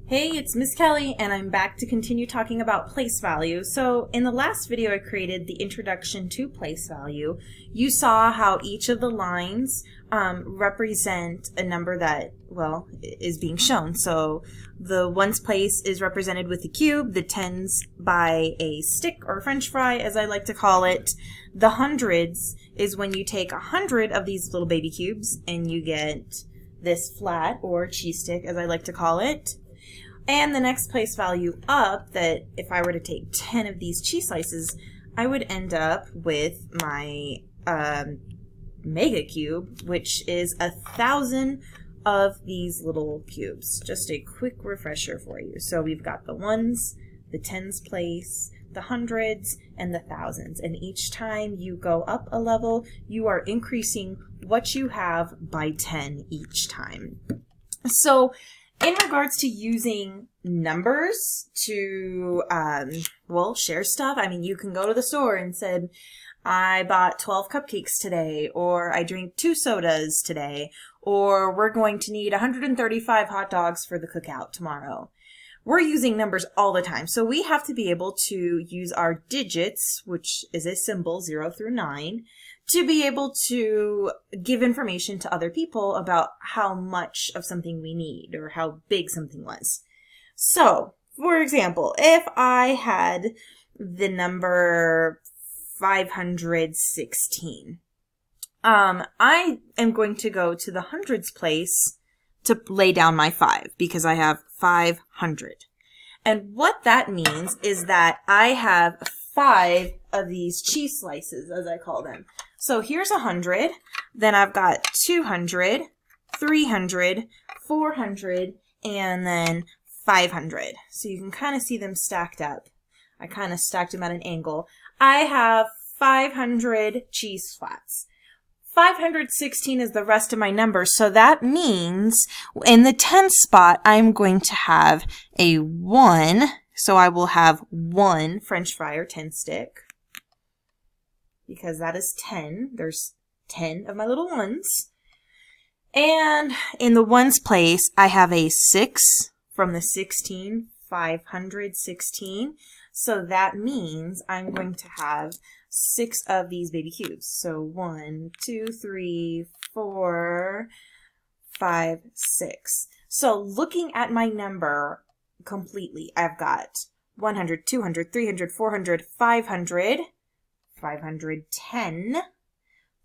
Hey, it's Miss Kelly, and I'm back to continue talking about place value. So in the last video I created the introduction to place value. You saw how each of the lines represent a number that, well, is being shown. So the ones place is represented with a cube, the tens by a stick or french fry, as I like to call it. The hundreds is when you take 100 of these little baby cubes and you get this flat or cheese stick, as I like to call it. And the next place value up, that if I were to take 10 of these cheese slices, I would end up with my mega cube, which is 1,000 of these little cubes. Just a quick refresher for you. So we've got the ones, the tens place, the hundreds, and the thousands. And each time you go up a level, you are increasing what you have by 10 each time. So in regards to using numbers to, share stuff, I mean, you can go to the store and say, I bought 12 cupcakes today, or I drank 2 sodas today, or we're going to need 135 hot dogs for the cookout tomorrow. We're using numbers all the time, so we have to be able to use our digits, which is a symbol 0 through 9, to be able to give information to other people about how much of something we need or how big something was. So, for example, if I had the number 516, I am going to go to the hundreds place to lay down my 5 because I have 500. And what that means is that I have 5 of these cheese slices, as I call them. So here's 100, then I've got 200, 300, 400, and then 500. So you can kind of see them stacked up. I kind of stacked them at an angle. I have 500 cheese flats. 516 is the rest of my numbers, so that means in the 10 spot, I'm going to have a 1, so I will have 1 french fry or 10 stick, because that is 10. There's 10 of my little ones. And in the ones place, I have a 6 from the 16, 516. So that means I'm going to have 6 of these baby cubes. So 1, 2, 3, 4, 5, 6. So looking at my number completely, I've got 100, 200, 300, 400, 500, 510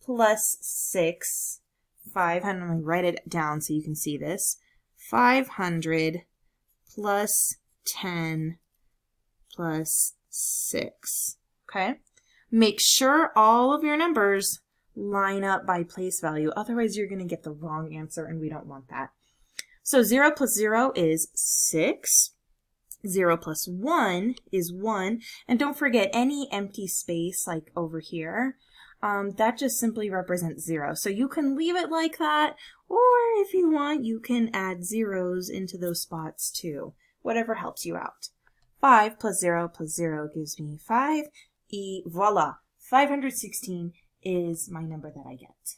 plus 6, 500, let me write it down so you can see this, 500 plus 10 plus 6, okay? Make sure all of your numbers line up by place value, otherwise you're going to get the wrong answer and we don't want that. So 0 plus 0 is 6. 0 plus 1 is 1. And don't forget any empty space like over here, that just simply represents 0. So you can leave it like that, or if you want, you can add zeros into those spots too. Whatever helps you out. 5 plus 0 gives me 5. Et voila, 516 is my number that I get.